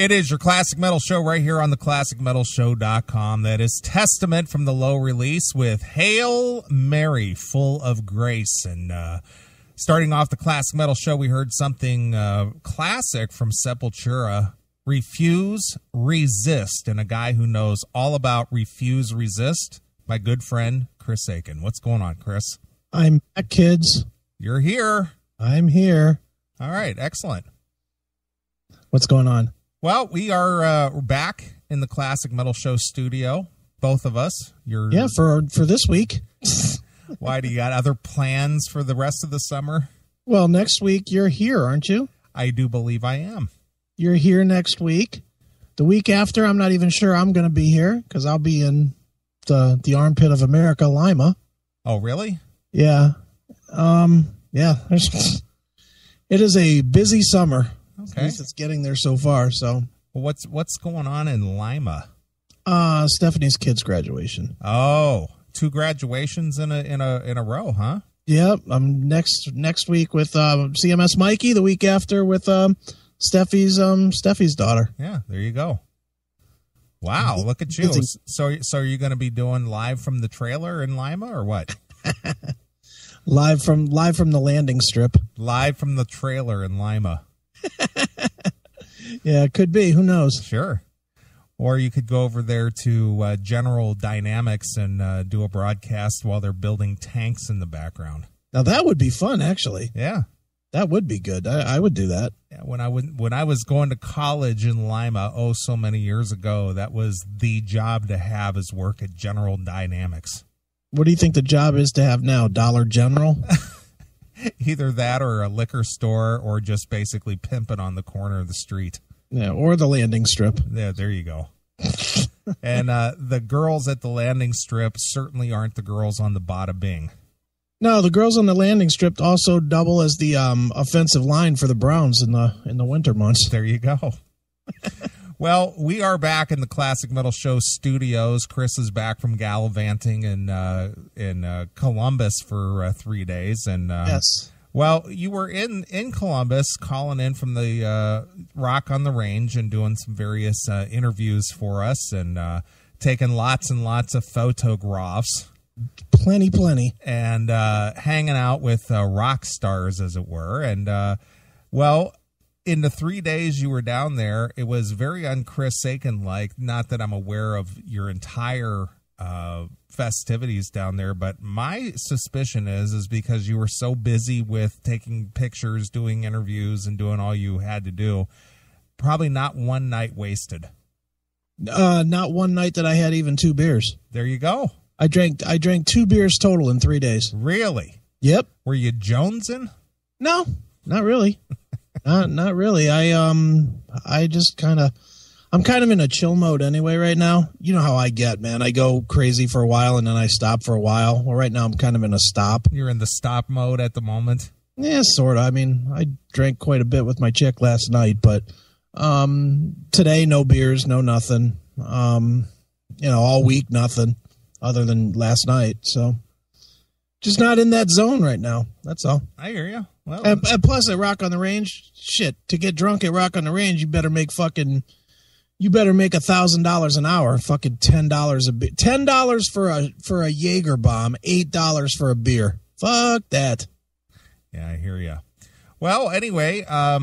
It is your Classic Metal Show right here on the ClassicMetalShow.com. That is Testament from the Low release with Hail Mary, Full of Grace. And starting off the Classic Metal Show, we heard something classic from Sepultura, Refuse, Resist, and a guy who knows all about Refuse, Resist, my good friend, Chris Aiken. What's going on, Chris? I'm back, kids. You're here. I'm here. All right, excellent. What's going on? Well, we are back in the Classic Metal Show studio, both of us. Yeah, for this week. Why, do you got other plans for the rest of the summer? Well, next week you're here, aren't you? I do believe I am. You're here next week. The week after, I'm not even sure I'm going to be here because I'll be in the armpit of America, Lima. Oh, really? Yeah. Yeah. It is a busy summer. Okay. At least it's getting there so far. So, well, what's going on in Lima? Stephanie's kid's graduation. Oh, 2 graduations in a row, huh? Yep. Next week with CMS Mikey. The week after with Steffi's daughter. Yeah, there you go. Wow, look at you. So are you going to be doing live from the trailer in Lima or what? live from the landing strip. Live from the trailer in Lima. Yeah, it could be. Who knows? Sure. Or you could go over there to General Dynamics and do a broadcast while they're building tanks in the background. Now, that would be fun, actually. Yeah. That would be good. I would do that. Yeah, when I was going to college in Lima, so many years ago, that was the job to have, is work at General Dynamics. What do you think the job is to have now? Dollar General? Either that or a liquor store or just basically pimping on the corner of the street. Yeah, or the landing strip. Yeah, there you go. And the girls at the landing strip certainly aren't the girls on the Bada Bing. No, the girls on the landing strip also double as the offensive line for the Browns in the winter months. There you go. Well, we are back in the Classic Metal Show studios. Chris is back from gallivanting in Columbus for 3 days, and yes. Well, you were in Columbus, calling in from the Rock on the Range and doing some various interviews for us, and taking lots and lots of photographs. Plenty. And hanging out with rock stars, as it were. And, well, in the 3 days you were down there, it was very un-Chris Aiken-like. Not that I'm aware of your entire festivities down there, but my suspicion is because you were so busy with taking pictures, doing interviews, and doing all you had to do, probably not one night wasted. Not one night that I had even 2 beers. There you go. I drank 2 beers total in 3 days. Really? Yep. Were you jonesing? No, not really. not really. I just I'm kind of in a chill mode anyway right now. You know how I get, man. I go crazy for a while and then I stop for a while. Well, right now I'm kind of in a stop. You're in the stop mode at the moment? Yeah, sort of. I mean, I drank quite a bit with my chick last night, but today no beers, no nothing. All week nothing other than last night. So just not in that zone right now. That's all. I hear you. Well, and plus at Rock on the Range, shit, to get drunk at Rock on the Range, you better make $1,000 an hour. Fucking $10 a beer. $10 for a Jaeger bomb. $8 for a beer. Fuck that. Yeah, I hear you. Well, anyway, I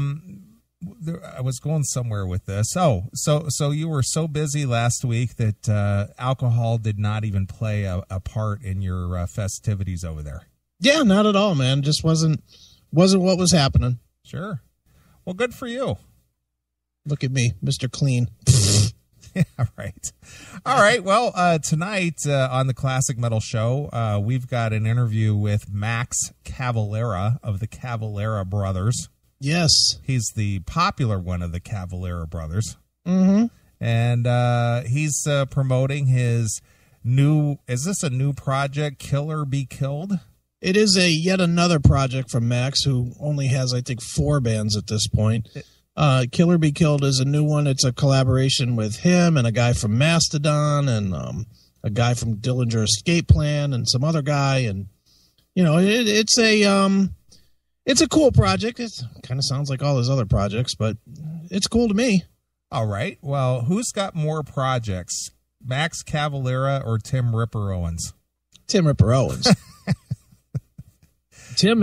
was going somewhere with this. Oh, so you were so busy last week that alcohol did not even play a part in your festivities over there. Yeah, not at all, man. Just wasn't what was happening. Sure. Well, good for you. Look at me, Mr. Clean. Yeah, right. All right. Well, tonight on the Classic Metal Show, we've got an interview with Max Cavalera of the Cavalera Brothers. Yes. He's the popular one of the Cavalera Brothers. Mm-hmm. And he's promoting his is this a new project, Killer Be Killed? It is yet another project from Max, who only has, I think, 4 bands at this point. Killer Be Killed is a new one. It's a collaboration with him and a guy from Mastodon and a guy from Dillinger Escape Plan and some other guy. And, it's a cool project. It kind of sounds like all his other projects, but it's cool to me. All right. Well, who's got more projects, Max Cavalera or Tim Ripper Owens? Tim Ripper Owens. Tim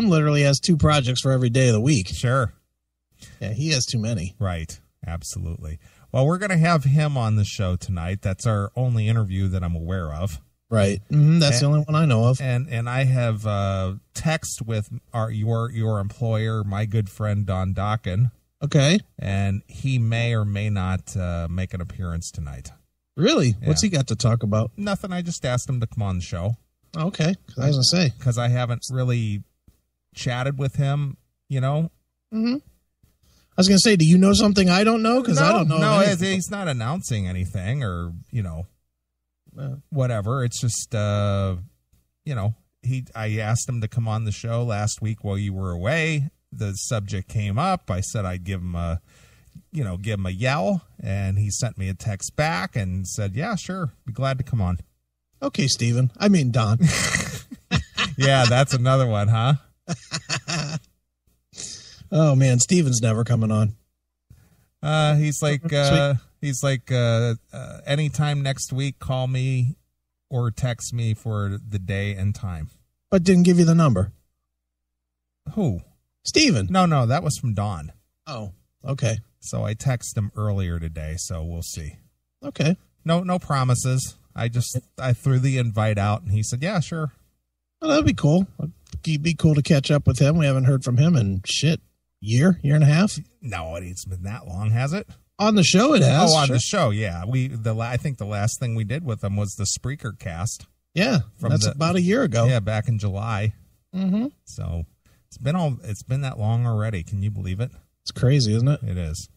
literally has 2 projects for every day of the week. Sure. Yeah, he has too many. Right. Absolutely. Well, we're going to have him on the show tonight. That's our only interview that I'm aware of. Right. That's the only one I know of. And I have text with your employer, my good friend Don Dokken. Okay. And he may or may not make an appearance tonight. Really? Yeah. What's he got to talk about? Nothing. I just asked him to come on the show. Okay. I was going to say. Because I haven't really chatted with him, Mm-hmm. I was going to say, do you know something I don't know? Because I don't know. No, he's not announcing anything or, whatever. It's just, I asked him to come on the show last week while you were away. The subject came up. I said I'd give him a yell, and he sent me a text back and said, yeah, sure. Be glad to come on. Okay, Steven. I mean, Don. Yeah, that's another one, huh? Oh, man. Steven's never coming on. He's like, anytime next week, call me or text me for the day and time. But didn't give you the number. Who? Steven. No, that was from Dawn. Oh, okay. So I texted him earlier today, so we'll see. Okay. No promises. I threw the invite out, and he said, yeah, sure. Well, that'd be cool. It'd be cool to catch up with him. We haven't heard from him in year and a half. No, it's been that long, has it? On the show it has. Oh, on the show, yeah. I think the last thing we did with him was the Spreaker cast. Yeah, that's about a year ago. Yeah, back in July. Mm-hmm. So it's been that long already. Can you believe it? It's crazy, isn't it? It is.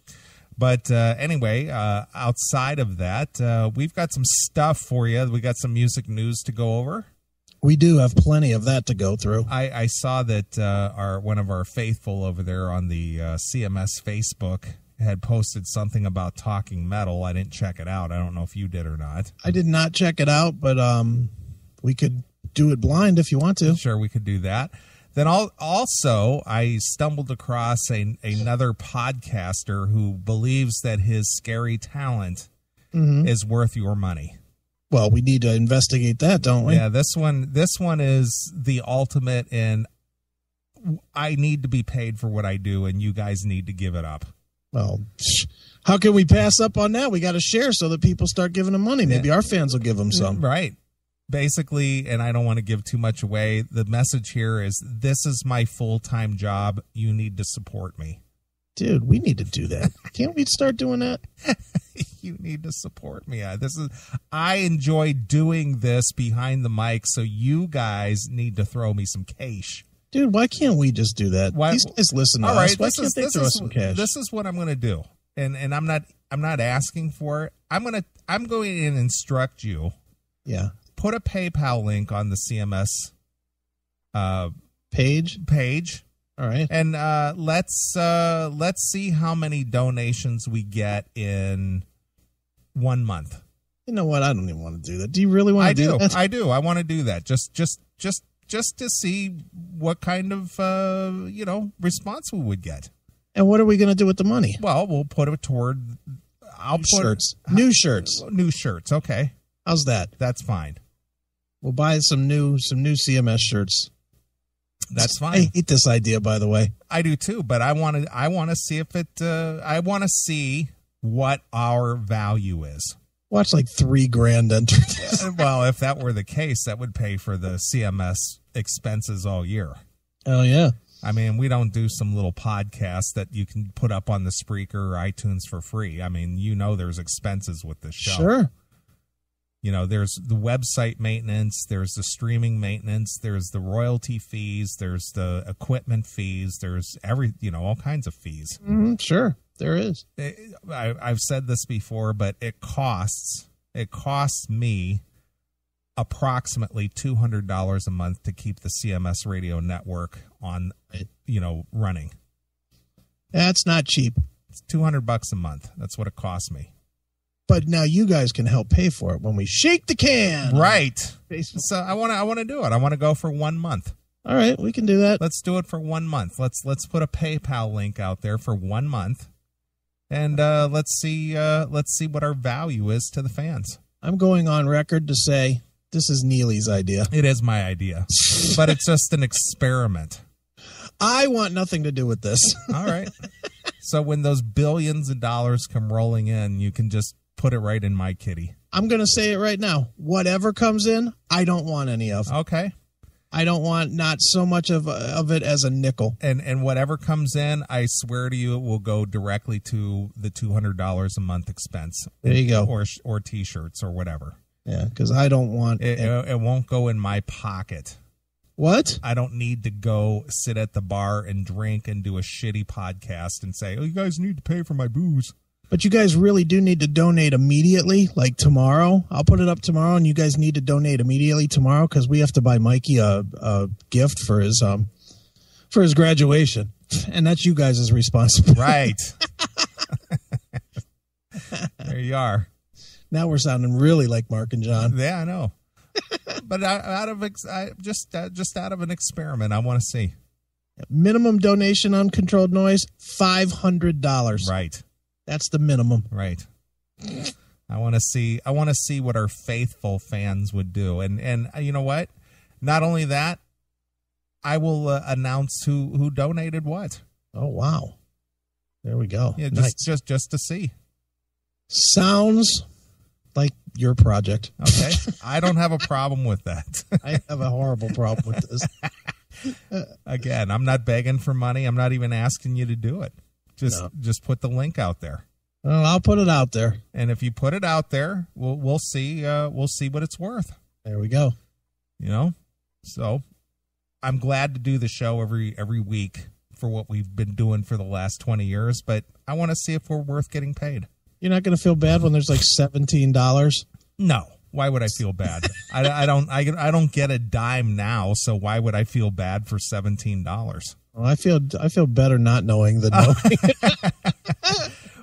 But anyway, outside of that, we've got some stuff for you. We got some music news to go over. We do have plenty of that to go through. I saw that one of our faithful over there on the CMS Facebook had posted something about talking metal. I didn't check it out. I don't know if you did or not. I did not check it out, but we could do it blind if you want to. Sure, we could do that. Then also, I stumbled across another podcaster who believes that his scary talent is worth your money. Well, we need to investigate that, don't we? Yeah, this one is the ultimate in I need to be paid for what I do, and you guys need to give it up. Well, how can we pass up on that? We got to share so that people start giving them money. Maybe our fans will give them some. Right. Basically, and I don't want to give too much away, the message here is this is my full-time job. You need to support me. Dude, we need to do that. Can't we start doing that? You need to support me. I enjoy doing this behind the mic, so you guys need to throw me some cash. Dude, why can't we just do that? These guys listen to us. Why can't they throw us some cash? This is what I'm going to do, and I'm not asking for it. I'm going to instruct you. Yeah. Put a PayPal link on the CMS page. All right. And let's see how many donations we get in 1 month. You know what? I don't even want to do that. Do you really want to do that? I do. I want to do that. Just to see what kind of response we would get. And what are we going to do with the money? Well, we'll put it toward New shirts. New shirts. Okay. How's that? That's fine. We'll buy some new CMS shirts. That's fine. I hate this idea, by the way. I do too, but I want to see if it. I want to see what our value is. Watch like $3,000 enter. Well, if that were the case, that would pay for the CMS expenses all year. Oh yeah. I mean, we don't do some little podcast that you can put up on the Spreaker or iTunes for free. I mean, there's expenses with this show. Sure. There's the website maintenance, there's the streaming maintenance, there's the royalty fees, there's the equipment fees, there's all kinds of fees. Sure, there is. I've said this before, but it costs me approximately $200 a month to keep the CMS radio network on, running. That's not cheap. It's $200 a month. That's what it costs me. But now you guys can help pay for it when we shake the can. Right. So I want to do it. I want to go for 1 month. All right, we can do that. Let's do it for 1 month. Let's put a PayPal link out there for 1 month. and let's see what our value is to the fans. I'm going on record to say this is Neely's idea. It is my idea, but it's just an experiment. I want nothing to do with this. All right. So when those billions of dollars come rolling in, you can just put it right in my kitty. I'm going to say it right now. Whatever comes in, I don't want any of. Okay. I don't want not so much of it as a nickel. And whatever comes in, I swear to you, it will go directly to the $200 a month expense. There you go. Or T-shirts or whatever. Yeah, because I don't want it won't go in my pocket. What? I don't need to go sit at the bar and drink and do a shitty podcast and say, oh, you guys need to pay for my booze. But you guys really do need to donate immediately, like tomorrow. I'll put it up tomorrow, and you guys need to donate immediately tomorrow because we have to buy Mikey a gift for his graduation, and that's you guys' responsibility. Right. There you are. Now we're sounding really like Mark and John. Yeah, I know. But just out of an experiment, I want to see. Minimum donation uncontrolled noise, $500. Right. That's the minimum. Right. I want to see what our faithful fans would do. And you know what? Not only that, I will announce who donated what. Oh, wow. There we go. Yeah, nice. just to see. Sounds like your project. Okay. I don't have a problem with that. I have a horrible problem with this. Again, I'm not begging for money. I'm not even asking you to do it. Just put the link out there. Well, I'll put it out there. And if you put it out there, we'll see what it's worth. There we go. You know? So I'm glad to do the show every week for what we've been doing for the last 20 years, but I want to see if we're worth getting paid. You're not going to feel bad when there's like $17? No. Why would I feel bad? I don't get a dime now, so why would I feel bad for $17? Well, I feel better not knowing than knowing.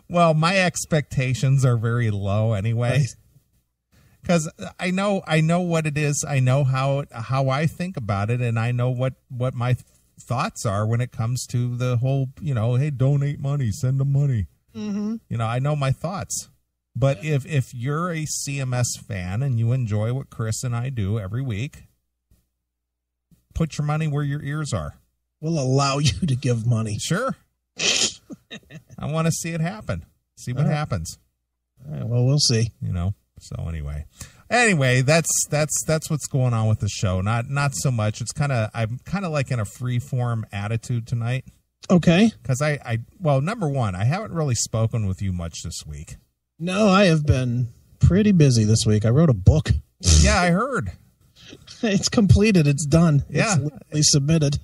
Well, my expectations are very low anyway, because I know what it is. I know how I think about it, and I know what my thoughts are when it comes to the whole, hey, donate money, send them money. Mm-hmm. I know my thoughts. But if you're a CMS fan and you enjoy what Chris and I do every week, put your money where your ears are. We'll allow you to give money. Sure. I want to see it happen. See what happens. All right, well, we'll see. So anyway, that's what's going on with the show. Not so much. I'm kind of like in a free form attitude tonight. Okay. Because number one, I haven't really spoken with you much this week. No, I have been pretty busy this week. I wrote a book. Yeah, I heard. It's completed. It's done. Yeah. It's literally submitted.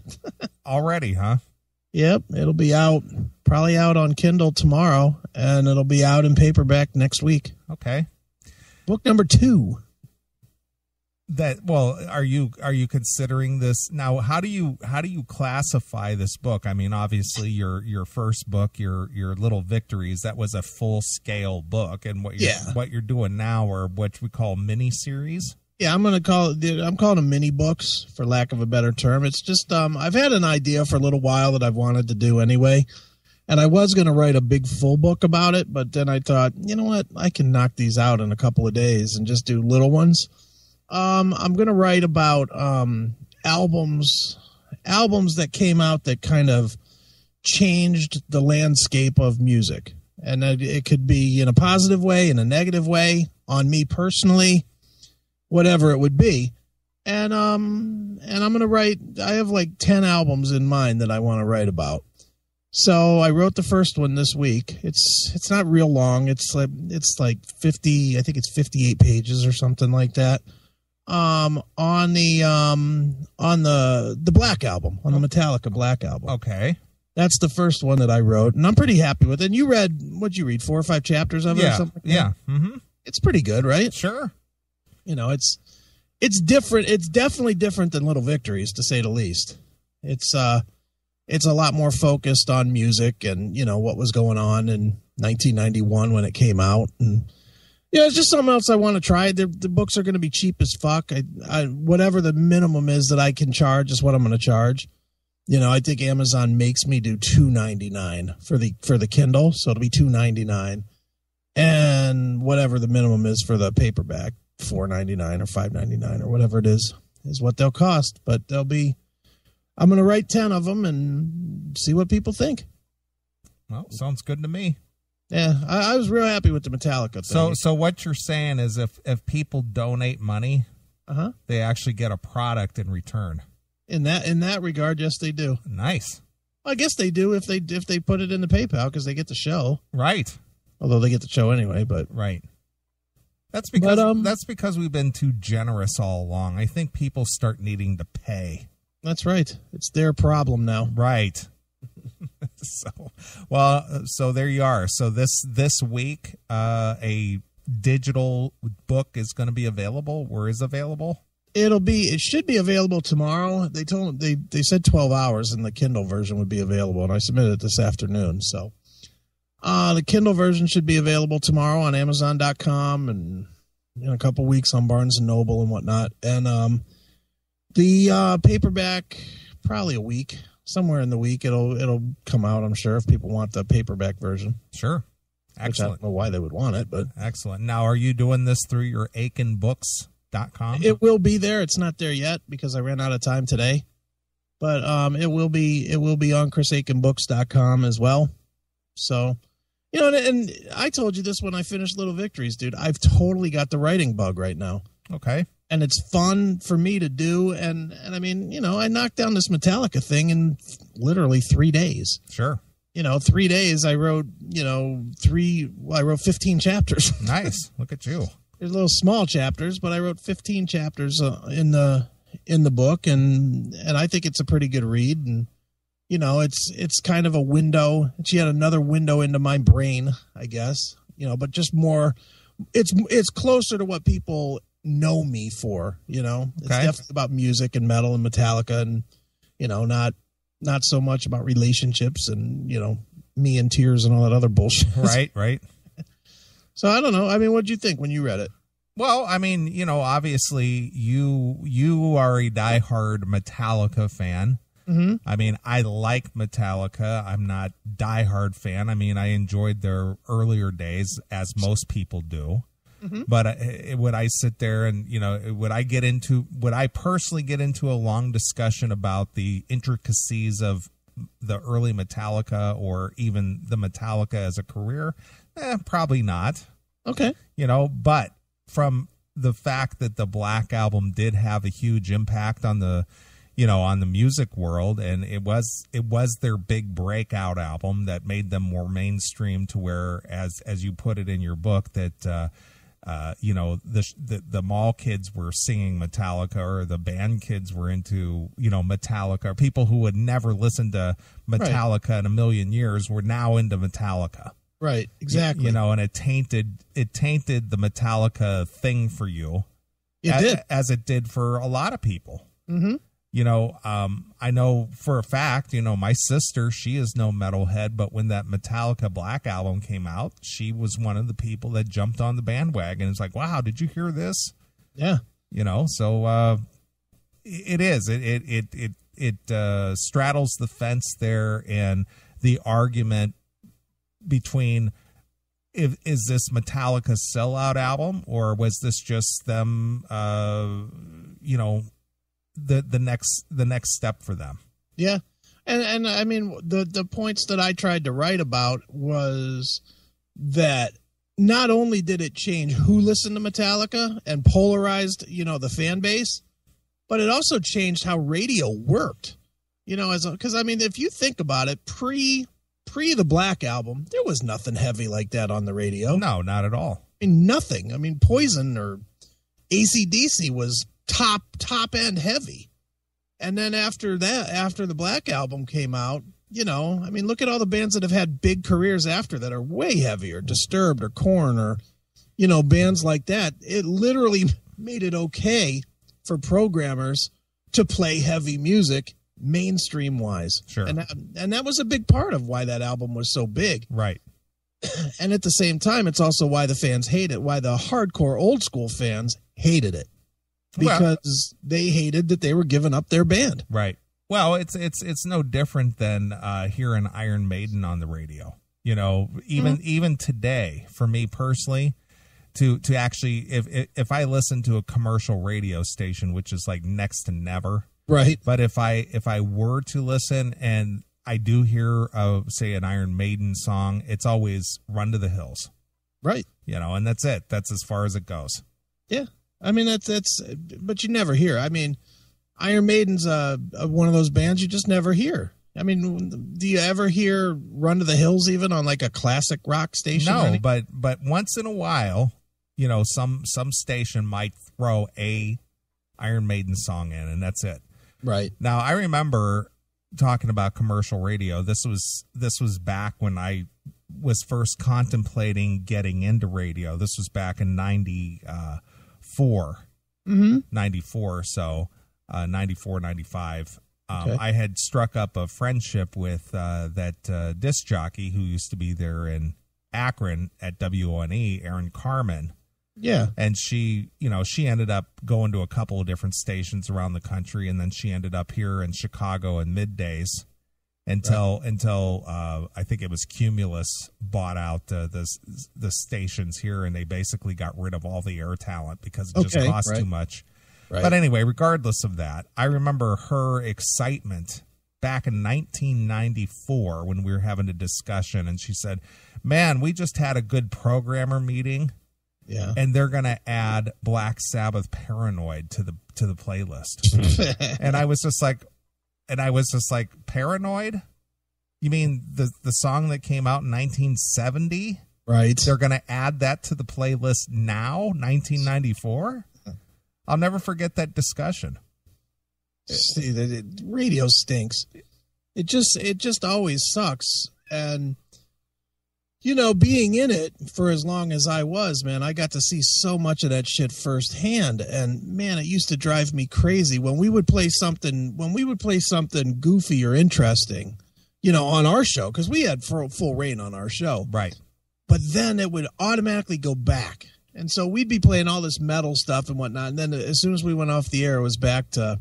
Already, huh? Yep. It'll be probably out on Kindle tomorrow, and it'll be out in paperback next week. Okay. Book number 2. Are you considering this now? How do you classify this book? I mean, obviously your first book, your Little Victories, that was a full scale book, and what you're doing now are what we call mini series. Yeah, I'm calling them mini books for lack of a better term. It's just I've had an idea for a little while that I've wanted to do anyway, and I was going to write a big full book about it, but then I thought, you know what, I can knock these out in a couple of days and just do little ones. I'm going to write about albums that came out that kind of changed the landscape of music. And it could be in a positive way, in a negative way, on me personally, whatever it would be. And I'm going to write, I have like 10 albums in mind that I want to write about. So I wrote the first one this week. It's not real long. It's like 50, I think it's 58 pages or something like that. On the Black Album, on the Metallica Black Album. Okay. That's the first one that I wrote, and I'm pretty happy with it. And you read, what'd you read, 4 or 5 chapters of it or something like that? Mm-hmm. It's pretty good, right? Sure. It's different. It's definitely different than Little Victories, to say the least. It's a lot more focused on music and, what was going on in 1991 when it came out, and it's just something else I want to try. The books are going to be cheap as fuck. Whatever the minimum is that I can charge is what I'm going to charge. I think Amazon makes me do $2.99 for the Kindle, so it'll be $2.99, and whatever the minimum is for the paperback, $4.99 or $5.99 or whatever it is what they'll cost. But I'm going to write 10 of them and see what people think. Well, sounds good to me. Yeah, I was real happy with the Metallica thing. So what you're saying is if people donate money, they actually get a product in return. In that regard, yes, they do. Nice. Well, I guess they do if they put it in the PayPal because they get the show. Right. Although they get the show anyway, but right. That's because we've been too generous all along. I think people start needing to pay. That's right. It's their problem now. Right. So there you are. So this week, a digital book is going to be available. Where is available? It should be available tomorrow. They said 12 hours and the Kindle version would be available, and I submitted it this afternoon. So the Kindle version should be available tomorrow on Amazon.com and in a couple weeks on Barnes and Noble and whatnot. And the paperback, probably a week. Somewhere in the week, it'll come out, I'm sure, if people want the paperback version. Sure. Excellent. Which I don't know why they would want it, but... Excellent. Now, are you doing this through your aikenbooks.com? It will be there. It's not there yet because I ran out of time today. But it will be on chrisaikenbooks.com as well. So, and I told you this when I finished Little Victories, dude. I've totally got the writing bug right now. Okay. And it's fun for me to do. And I mean, I knocked down this Metallica thing in literally 3 days. Sure. 3 days I wrote, I wrote 15 chapters. Nice. Look at you. There's little small chapters, but I wrote 15 chapters in the book. And I think it's a pretty good read. And, it's kind of a window. It's yet another window into my brain, I guess, but just more, it's closer to what people know me for, It's definitely about music and metal and Metallica and, not so much about relationships and, me and tears and all that other bullshit. Right. So I don't know. I mean, what'd you think when you read it? Well, I mean, obviously you are a diehard Metallica fan. Mm-hmm. I mean, I like Metallica. I'm not diehard fan. I mean, I enjoyed their earlier days, as most people do. Mm-hmm. But would I sit there and, would I personally get into a long discussion about the intricacies of the early Metallica or even the Metallica as a career? Probably not. Okay. But from the fact that the Black Album did have a huge impact on the, on the music world, and it was their big breakout album that made them more mainstream to where, as you put it in your book, that, the mall kids were singing Metallica, or the band kids were into, Metallica. People who would never listen to Metallica in a million years were now into Metallica. Right, exactly. And it tainted the Metallica thing for you. It did. As it did for a lot of people. Mm-hmm. I know for a fact, my sister, she is no metalhead, but when that Metallica Black Album came out, she was one of the people that jumped on the bandwagon. It's like, wow, did you hear this? Yeah. So it is. It straddles the fence there, and the argument between is this Metallica's sellout album, or was this just them, the next step for them? Yeah. And I mean, the points that I tried to write about was that not only did it change who listened to Metallica and polarized, the fan base, but it also changed how radio worked, because I mean, if you think about it, pre the Black Album, there was nothing heavy like that on the radio. No, not at all. I mean, nothing. I mean, Poison or AC/DC was top end heavy. And then after the Black Album came out, I mean, look at all the bands that have had big careers after that are way heavier, Disturbed or Korn or, bands like that. It literally made it okay for programmers to play heavy music mainstream wise. Sure. And that was a big part of why that album was so big. Right. And at the same time, it's also why the fans hate it, why the hardcore old school fans hated it. Because they hated that they were giving up their band. Right. Well, it's no different than hearing Iron Maiden on the radio. You know, even today, for me personally, to actually, if I listen to a commercial radio station, which is like next to never, right? But if I were to listen and I do hear, say, an Iron Maiden song, it's always Run to the Hills, right? You know, and that's it. That's as far as it goes. Yeah, I mean that's, but you never hear. I mean, Iron Maiden's one of those bands you just never hear. I mean, do you ever hear Run to the Hills even on like a classic rock station? No, but once in a while, you know, some station might throw a Iron Maiden song in, and that's it. Right. Now, I remember talking about commercial radio. This was back when I was first contemplating getting into radio. This was back in 94. 94, so 94, 95. Okay. I had struck up a friendship with that disc jockey who used to be there in Akron at WONE, Erin Carmen. Yeah. And she ended up going to a couple of different stations around the country, and then she ended up here in Chicago in middays until I think it was Cumulus bought out the stations here, and they basically got rid of all the air talent because it just cost too much. Right. But anyway, regardless of that, I remember her excitement back in 1994 when we were having a discussion, and she said, "Man, we just had a good programmer meeting, and they're going to add Black Sabbath Paranoid to the playlist." and I was just like, Paranoid? You mean the song that came out in 1970? Right. They're going to add that to the playlist now, 1994? I'll never forget that discussion. See, the radio stinks. It just always sucks. And, you know, being in it for as long as I was, man, I got to see so much of that shit firsthand. And, man, it used to drive me crazy when we would play something goofy or interesting, you know, on our show, because we had full reign on our show. Right. But then it would automatically go back. And so we'd be playing all this metal stuff and whatnot. And then as soon as we went off the air, it was back to,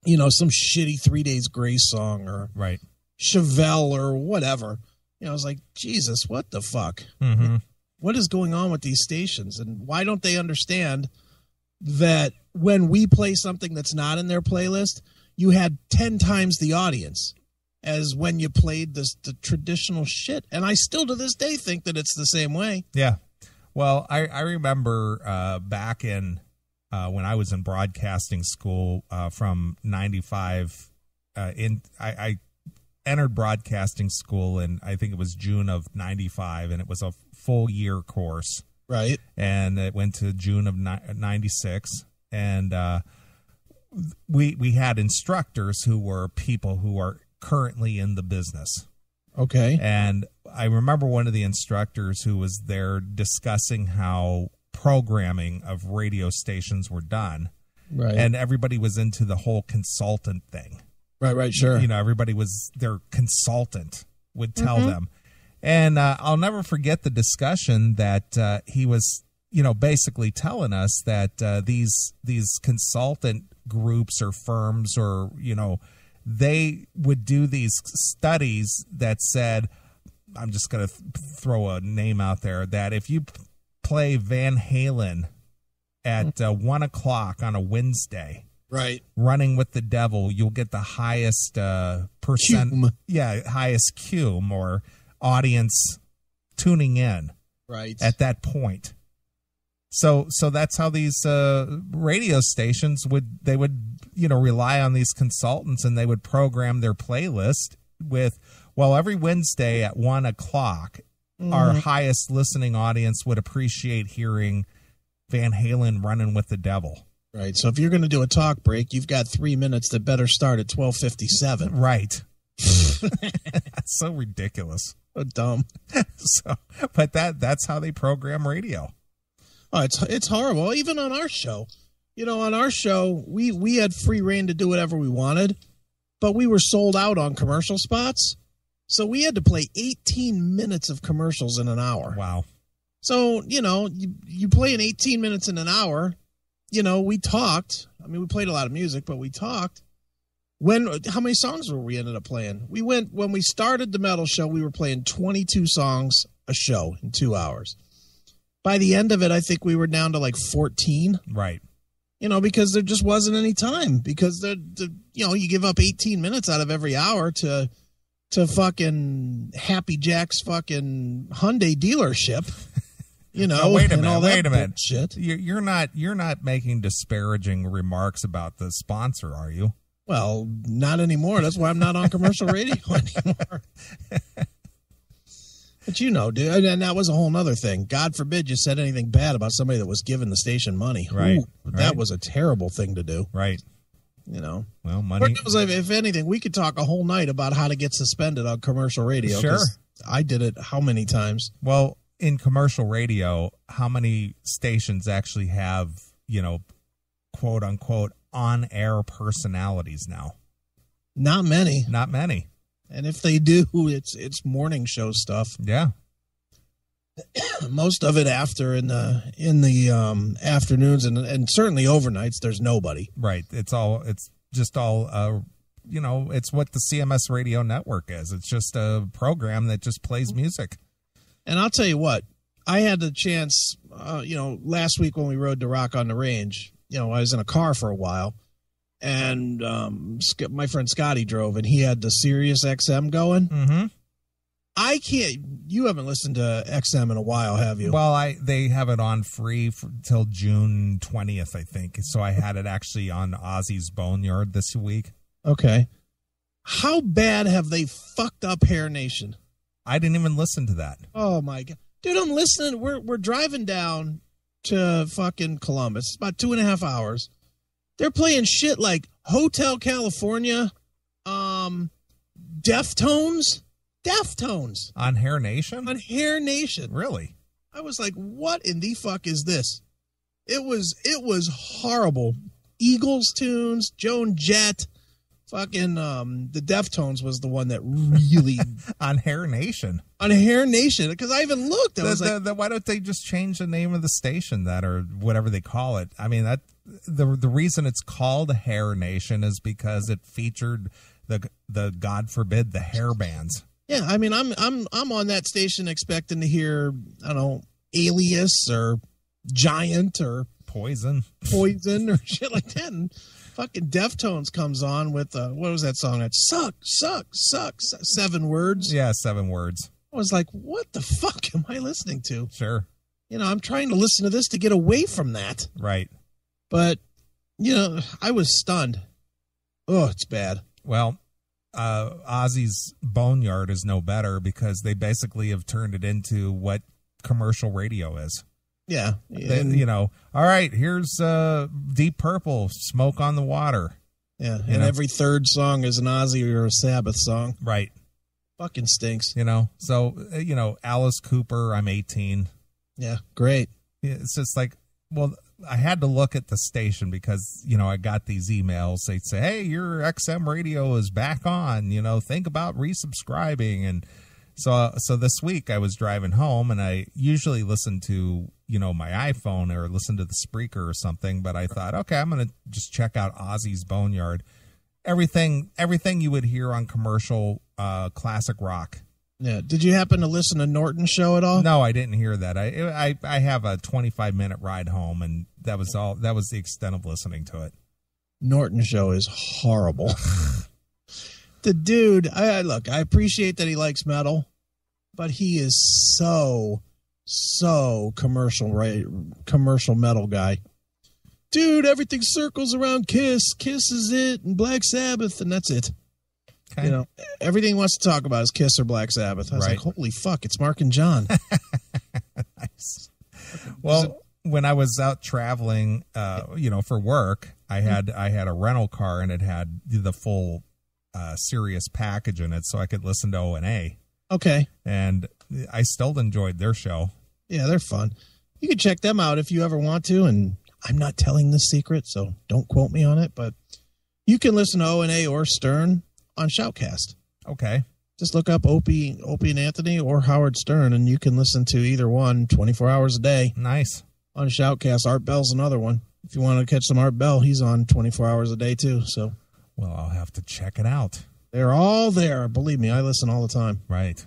you know, some shitty 3 Days Grace song or Chevelle or whatever. You know, I was like, Jesus, what the fuck? Mm-hmm. What is going on with these stations? And why don't they understand that when we play something that's not in their playlist, you had 10 times the audience as when you played the traditional shit? And I still to this day think that it's the same way. Yeah. Well, I remember back in when I was in broadcasting school from 95. I entered broadcasting school in, I think it was June of 95, and it was a full year course. Right. And it went to June of 96. And we had instructors who were people who are currently in the business. Okay. And I remember one of the instructors who was there discussing how programming of radio stations were done. Right. And everybody was into the whole consultant thing. Right, sure. You know, everybody was, their consultant would tell them. And I'll never forget the discussion that he was, you know, basically telling us that these consultant groups or firms or, you know, they would do these studies that said, I'm just going to throw a name out there, that if you play Van Halen at 1 o'clock on a Wednesday, right, Running with the Devil, you'll get the highest percent, highest cum or audience tuning in, right, at that point. So that's how these radio stations would rely on these consultants, and they would program their playlist with, well, every Wednesday at 1 o'clock, our highest listening audience would appreciate hearing Van Halen Running with the Devil. Right. So if you're going to do a talk break, you've got 3 minutes that better start at 12:57. Right. That's so ridiculous. So dumb. But that's how they program radio. Oh, it's horrible. Even on our show, you know, on our show, we had free reign to do whatever we wanted, but we were sold out on commercial spots. So we had to play 18 minutes of commercials in an hour. Wow. So, you know, you play in 18 minutes in an hour, you know, we talked. I mean, we played a lot of music, but we talked. How many songs were we ended up playing? When we started the metal show, we were playing 22 songs a show in 2 hours. By the end of it, I think we were down to like 14. Right. Because there just wasn't any time, because you give up 18 minutes out of every hour to fucking Happy Jack's fucking Hyundai dealership. Wait a minute. Shit. You're not making disparaging remarks about the sponsor, are you? Well, not anymore. That's why I'm not on commercial radio anymore. But dude, and that was a whole nother thing. God forbid you said anything bad about somebody that was giving the station money. Right. Ooh, that was a terrible thing to do. Right. Well, money. If anything, we could talk a whole night about how to get suspended on commercial radio. Sure. I did it how many times? Well, in commercial radio, how many stations actually have, quote unquote, on-air personalities now? Not many. Not many. And if they do, it's morning show stuff. Yeah. Most of it after in the afternoons and certainly overnights. There's nobody. Right. It's just all it's what the CMS radio network is. It's just a program that just plays music. And I'll tell you what, I had the chance, last week when we rode to Rock on the Range, I was in a car for a while. And my friend Scotty drove, and he had the Sirius XM going. Mm-hmm. You haven't listened to XM in a while, have you? Well, they have it on free till June 20th, I think. So I had it actually on Ozzy's Boneyard this week. Okay. How bad have they fucked up Hair Nation? I didn't even listen to that. Oh, my God. Dude, I'm listening. We're driving down to fucking Columbus. It's about 2.5 hours. They're playing shit like Hotel California, Deftones. On Hair Nation? On Hair Nation. Really? I was like, what in the fuck is this? It was horrible. Eagles tunes, Joan Jett, fucking the Deftones was the one that really on Hair Nation. On Hair Nation, because I even looked. I was like, why don't they just change the name of the station or whatever they call it? I mean, that the reason it's called Hair Nation is because it featured the God forbid the hair bands. Yeah, I mean, I'm on that station expecting to hear, I don't know, Alias or Giant or Poison or shit like that. And fucking Deftones comes on with what was that song? That sucks. 7 words. Yeah, 7 words. I was like, what the fuck am I listening to? Sure. I'm trying to listen to this to get away from that. Right. But, I was stunned. Oh, it's bad. Well, Ozzy's Boneyard is no better because they basically have turned it into what commercial radio is. Yeah. All right, here's Deep Purple, Smoke on the Water. Yeah, and every third song is an Ozzy or a Sabbath song. Right. Fucking stinks. So, Alice Cooper, I'm 18. Yeah, great. It's just like, well, I had to look at the station because, I got these emails. They'd say, hey, your XM radio is back on, think about resubscribing. And so this week I was driving home and I usually listen to, my iPhone or listen to the Spreaker or something. But I thought, okay, I'm going to just check out Ozzy's Boneyard. Everything you would hear on commercial classic rock. Yeah. Did you happen to listen to Norton's show at all? No, I didn't hear that. I have a 25-minute ride home, and that was all. That was the extent of listening to it. Norton's show is horrible. The dude, I appreciate that he likes metal, but he is so commercial metal guy. Dude, everything circles around Kiss. Kiss is it, and Black Sabbath, and that's it. Okay. Everything he wants to talk about is Kiss or Black Sabbath. I was like, holy fuck, it's Mark and John. Nice. Well, when I was out traveling, for work, I had a rental car and it had the full Sirius package in it, so I could listen to O&A. Okay. And I still enjoyed their show. Yeah, they're fun. You can check them out if you ever want to, and I'm not telling this secret, so don't quote me on it, but you can listen to O&A or Stern on Shoutcast. Okay. Just look up Opie and Anthony or Howard Stern, and you can listen to either one 24 hours a day. Nice. On Shoutcast. Art Bell's another one. If you want to catch some Art Bell, he's on 24 hours a day, too. So, Well, I'll have to check it out. They're all there. Believe me, I listen all the time. Right.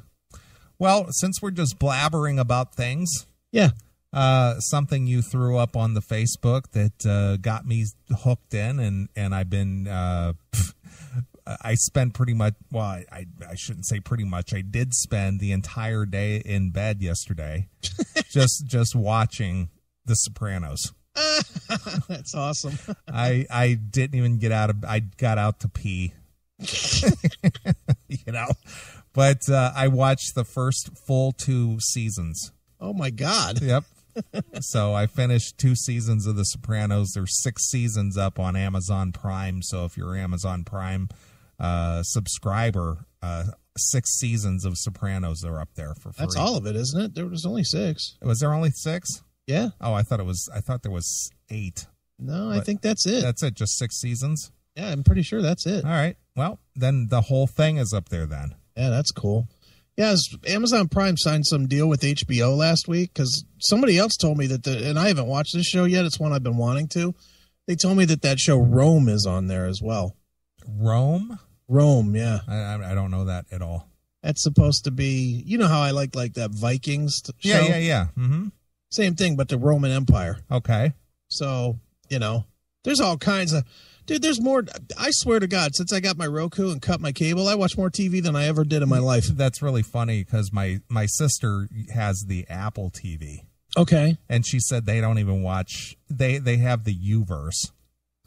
Well, since we're just blabbering about things, Yeah. something you threw up on the Facebook that got me hooked in, and I've been I spent pretty much, well, I shouldn't say pretty much, I did spend the entire day in bed yesterday just watching The Sopranos. That's awesome. I didn't even get out of, I got out to pee. You know, but I watched the first full 2 seasons. Oh my God. Yep. So I finished 2 seasons of The Sopranos. There's 6 seasons up on Amazon Prime. So if you're an Amazon Prime subscriber, 6 seasons of Sopranos are up there for free. That's all of it, isn't it? There was only 6. Was there only 6? Yeah. Oh, I thought there was 8. No, I think that's it. That's it. Just 6 seasons. Yeah, I'm pretty sure that's it. All right. Well, then the whole thing is up there then. Yeah, that's cool. Yeah, Amazon Prime signed some deal with HBO last week because somebody else told me that and I haven't watched this show yet. It's one I've been wanting to. They told me that show Rome is on there as well. Rome? Rome, yeah. I don't know that at all. That's supposed to be, you know how I like that Vikings show? Yeah. Mm-hmm. Same thing, but the Roman Empire. Okay. So, there's all kinds of... Dude, there's more. I swear to God, since I got my Roku and cut my cable, I watch more TV than I ever did in my life. That's really funny because my sister has the Apple TV. Okay. And she said they don't even watch, they have the Uverse.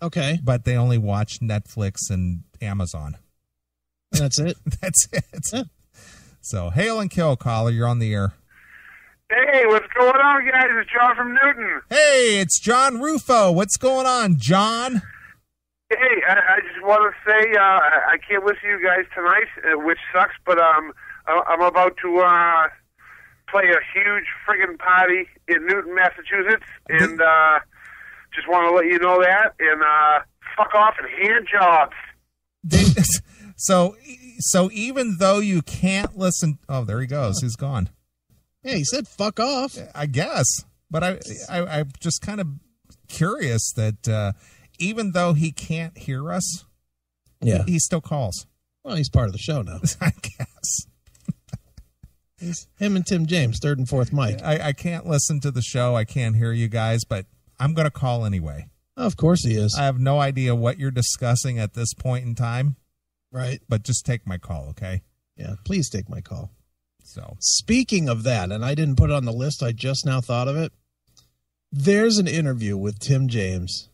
Okay. But they only watch Netflix and Amazon. And that's it? That's it. Yeah. So, hail and kill, caller. You're on the air. Hey, what's going on, guys? It's John from Newton. Hey, it's John Rufo. What's going on, John? Hey, I just want to say I can't listen to you guys tonight, which sucks, but I'm about to play a huge friggin' party in Newton, Massachusetts, and just want to let you know that, and fuck off and hand jobs. So even though you can't listen... Oh, there he goes. He's gone. Yeah, he said fuck off. I guess. But I'm just kind of curious that... even though he can't hear us, yeah, he still calls. Well, he's part of the show now. I guess. He's him and Tim James, third and fourth mic. I can't listen to the show. I can't hear you guys, but I'm going to call anyway. Oh, of course he is. I have no idea what you're discussing at this point in time. Right. But just take my call, okay? Yeah, please take my call. So, speaking of that, and I didn't put it on the list, I just now thought of it. There's an interview with Tim James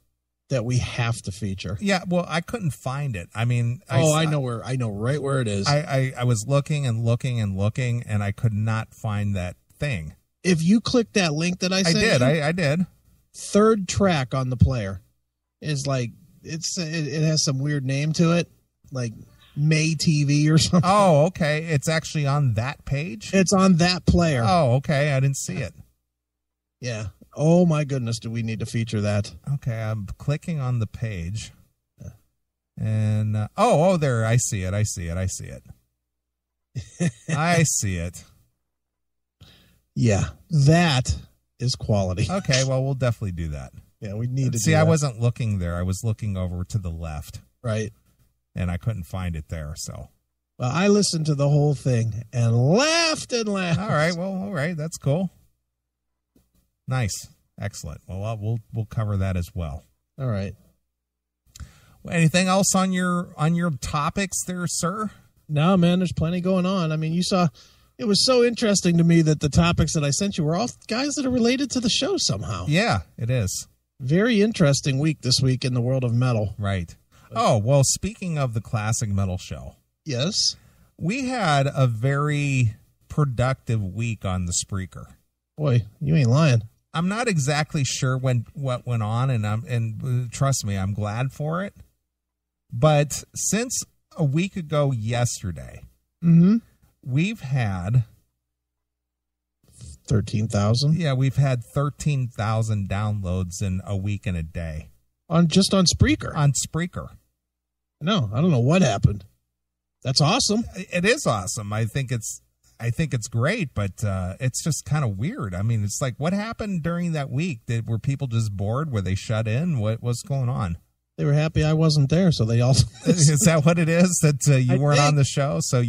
that we have to feature. Yeah, well, I couldn't find it. I mean, I know right where it is. I was looking and looking and looking, and I could not find that thing. If you click that link that I sent I did. Third track on the player is like it has some weird name to it, like May TV or something. Oh, okay. It's actually on that page? It's on that player. Oh, okay. I didn't see it. Yeah. Oh, my goodness, do we need to feature that? Okay, I'm clicking on the page. And, there, I see it. I see it. Yeah, that is quality. Okay, well, we'll definitely do that. Yeah, we need to see, I wasn't looking there. I was looking over to the left. Right. And I couldn't find it there, so. Well, I listened to the whole thing and laughed and laughed. All right, that's cool. Nice. Excellent. Well, we'll cover that as well. All right. Anything else on your topics there, sir? No, man, there's plenty going on. I mean, you saw it was so interesting to me that the topics that I sent you were all guys that are related to the show somehow. Yeah, it is. Very interesting week this week in the world of metal. Right. Oh, well, speaking of the classic metal show. Yes. We had a very productive week on the Spreaker. Boy, you ain't lying. I'm not exactly sure what went on, and trust me, I'm glad for it. But since a week ago yesterday, we've had 13,000. Yeah, we've had 13,000 downloads in a week and a day on Spreaker. On Spreaker. No, I don't know what happened. That's awesome. It is awesome. I think it's great, but it's just kind of weird. I mean, it's like, what happened during that week? Were people just bored? Were they shut in? What's going on? They were happy I wasn't there, so they all. Is that what it is? That you weren't on the show, so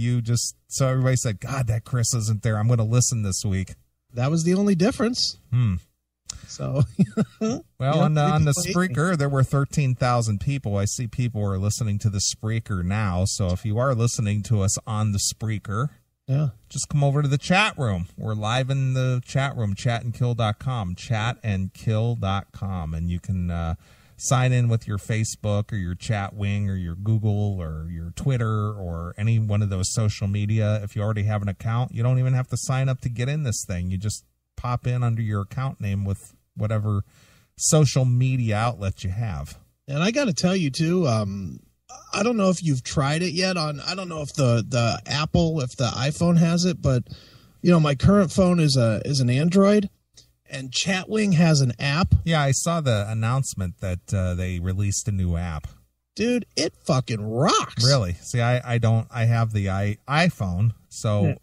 everybody said, "God, that Chris isn't there. I'm going to listen this week." That was the only difference. So, well, on the Spreaker, there were 13,000 people. I see people are listening to the Spreaker now. So if you are listening to us on the Spreaker, just come over to the chat room. We're live in the chat room, chatandkill.com, chatandkill.com, and you can sign in with your Facebook or your chat wing or your Google or your Twitter or any one of those social media. If you already have an account, you don't even have to sign up to get in this thing. You just pop in under your account name with whatever social media outlet you have. And I got to tell you too, I don't know if you've tried it yet I don't know if the Apple, if the iPhone has it, but my current phone is an Android, and Chatwing has an app. Yeah, I saw the announcement that they released a new app. Dude, it fucking rocks. Really? See, I have the iPhone, so yeah.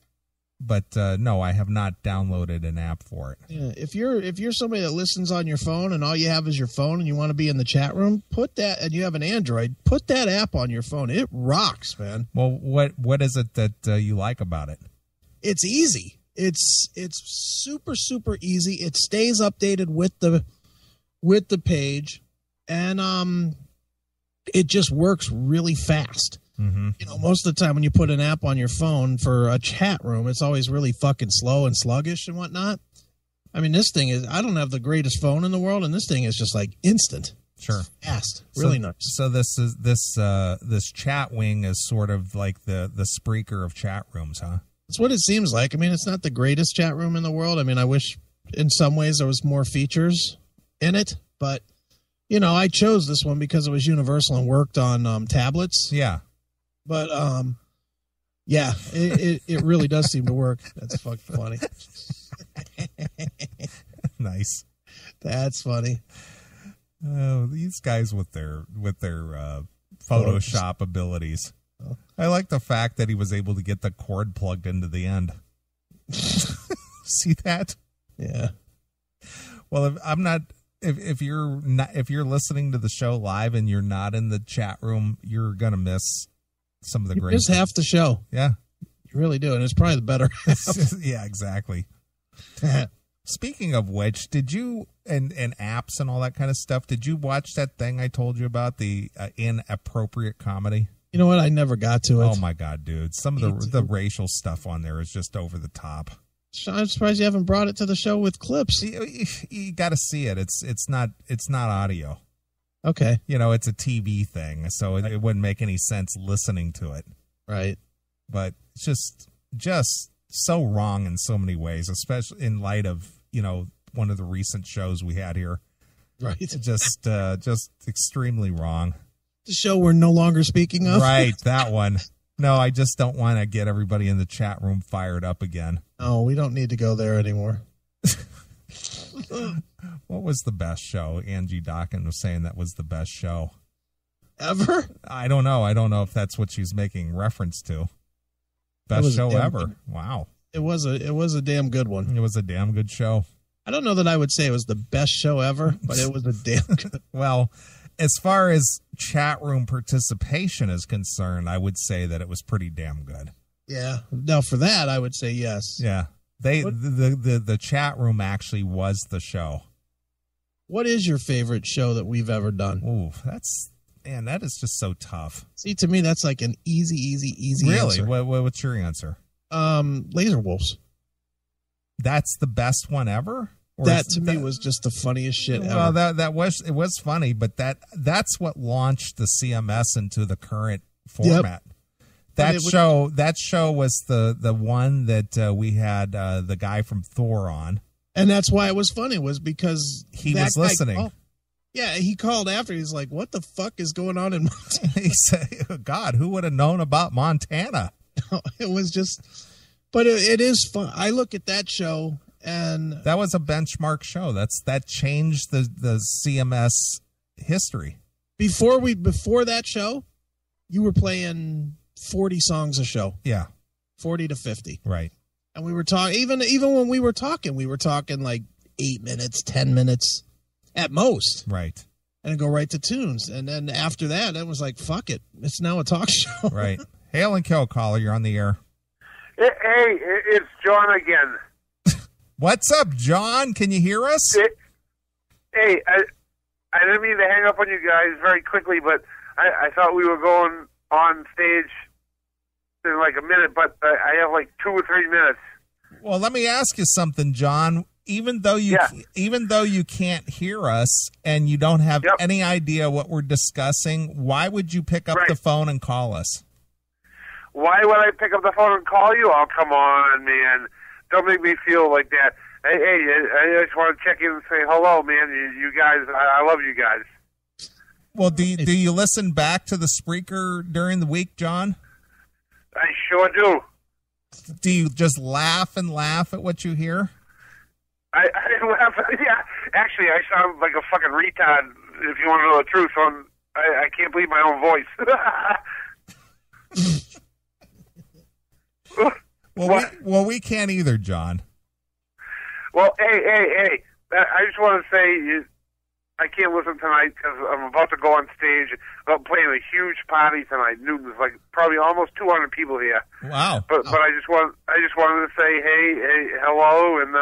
But no, I have not downloaded an app for it. Yeah, if you're somebody that listens on your phone and all you have is your phone and you want to be in the chat room, and you have an Android, put that app on your phone. It rocks, man. Well, what is it that you like about it? It's easy. It's super, super easy. It stays updated with the page, and it just works really fast. Mm-hmm. Most of the time when you put an app on your phone for a chat room, it's always really fucking slow and sluggish and whatnot. I mean, this thing is, I don't have the greatest phone in the world, and this thing is just like instant. Sure. Fast. Really nice. So this chat wing is sort of like the Spreaker of chat rooms, huh? That's what it seems like. I mean, it's not the greatest chat room in the world. I mean, I wish in some ways there was more features in it, but I chose this one because it was universal and worked on tablets. Yeah. But, yeah, it really does seem to work. That's fucking funny. Nice. That's funny. Oh, these guys with their Photoshop abilities. Oh. I like the fact that he was able to get the cord plugged into the end. See that? Yeah. Well, if you're listening to the show live and you're not in the chat room, you're gonna miss some of the great. Just half the show. Yeah, you really do, and it's probably the better half. Yeah, exactly. Speaking of which, did you and apps and all that kind of stuff? Did you watch that thing I told you about, the inappropriate comedy? You know what? I never got to it. Oh my god, dude! Some of the racial stuff on there is just over the top. I'm surprised you haven't brought it to the show with clips. You got to see it. It's not audio. Okay. It's a TV thing, so it wouldn't make any sense listening to it. Right. But it's just so wrong in so many ways, especially in light of, one of the recent shows we had here. Right. Just extremely wrong. The show we're no longer speaking of? Right, that one. No, I just don't want to get everybody in the chat room fired up again. Oh, we don't need to go there anymore. What was the best show? Angie Dockin was saying that was the best show. Ever? I don't know. I don't know if that's what she's making reference to. Best show ever. Wow. It was a damn good one. It was a damn good show. I don't know that I would say it was the best show ever, but it was a damn good. Well, as far as chat room participation is concerned, I would say that it was pretty damn good. Yeah. Now for that, I would say yes. Yeah. The chat room actually was the show. What is your favorite show that we've ever done? Ooh, that is just so tough. See, to me, that's like an easy really? answer. What's your answer? Laser Wolves. That's the best one ever? That to me was just the funniest shit ever. Well, it was funny, but that's what launched the CMS into the current format. Yep. That show was the one that we had the guy from Thor on. And that's why it was funny, was because he was listening. He called after. He's like, what the fuck is going on in Montana? He said, God, who would have known about Montana? It was just, but it is fun. I look at that show, and that was a benchmark show. That changed the CMS history. Before that show, you were playing 40 songs a show. Yeah. 40 to 50. Right. And we were talking, even when we were talking like 8 minutes, 10 minutes at most. Right. and then go right to tunes. And then after that, it was like, fuck it. It's now a talk show. Right. Hail and kill, caller. You're on the air. Hey, it's John again. What's up, John? Can you hear us? Hey, I didn't mean to hang up on you guys very quickly, but I thought we were going on stage in like a minute, but I have like 2 or 3 minutes. Well, let me ask you something, John. Even though you can't hear us and you don't have any idea what we're discussing, why would you pick up the phone and call us? Why would I pick up the phone and call you? Oh, come on, man. Don't make me feel like that. Hey, I just want to check in and say hello, man. You guys, I love you guys. Well, do you listen back to the Spreaker during the week, John? I sure do. Do you just laugh and laugh at what you hear? I laugh. Yeah, actually, I sound like a fucking retard, if you want to know the truth. I can't believe my own voice. We can't either, John. Well, hey. I just want to say I can't listen tonight because I'm about to go on stage. I'm playing a huge party tonight. Newton's like probably almost 200 people here. Wow. But I just wanted to say hey, hello, and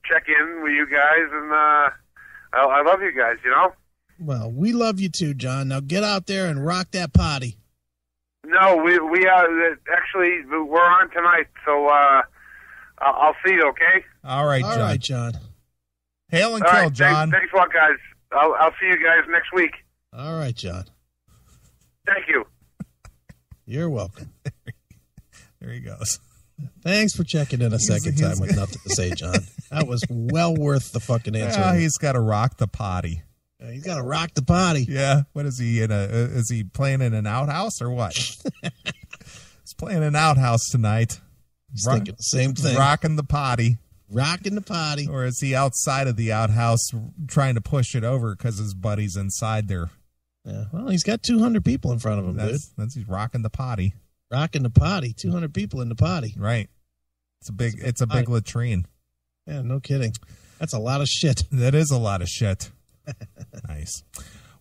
check in with you guys, and I love you guys, you know? Well, we love you too, John. Now get out there and rock that party. No, we are actually we're on tonight, so I'll see you. Okay. All right, John. All right, John. Hail and kill, John. Thanks a lot, guys. I'll see you guys next week. All right, John. Thank you. You're welcome. There he goes. Thanks for checking in a second time with nothing to say, John. That was well worth the fucking answer. Yeah, he's got to rock the potty. He's got to rock the potty. Yeah. What is he in is he playing in an outhouse or what? He's playing an outhouse tonight. He's thinking the same thing. Rocking the potty. Rocking the potty. Or is he outside of the outhouse trying to push it over because his buddy's inside there? Yeah. Well, he's got 200 people in front of him, dude. He's rocking the potty. Rocking the potty. 200 people in the potty. Right. It's a big latrine. Yeah, no kidding. That's a lot of shit. That is a lot of shit. Nice.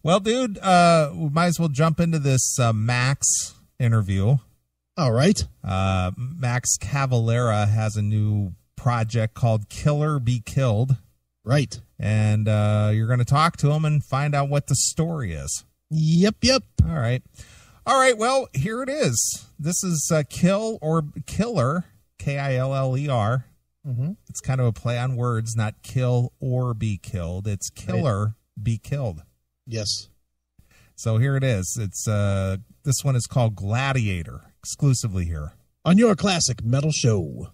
Well, dude, we might as well jump into this Max interview. All right. Max Cavalera has a new project called Killer Be Killed. Right. And you're going to talk to him and find out what the story is. Yep. All right. Well, here it is. This is Kill or Killer, Killer. Mm-hmm. It's kind of a play on words, not kill or be killed. It's Killer Be Killed. Yes. So here it is. It's this one is called Gladiator, exclusively here on your classic metal show.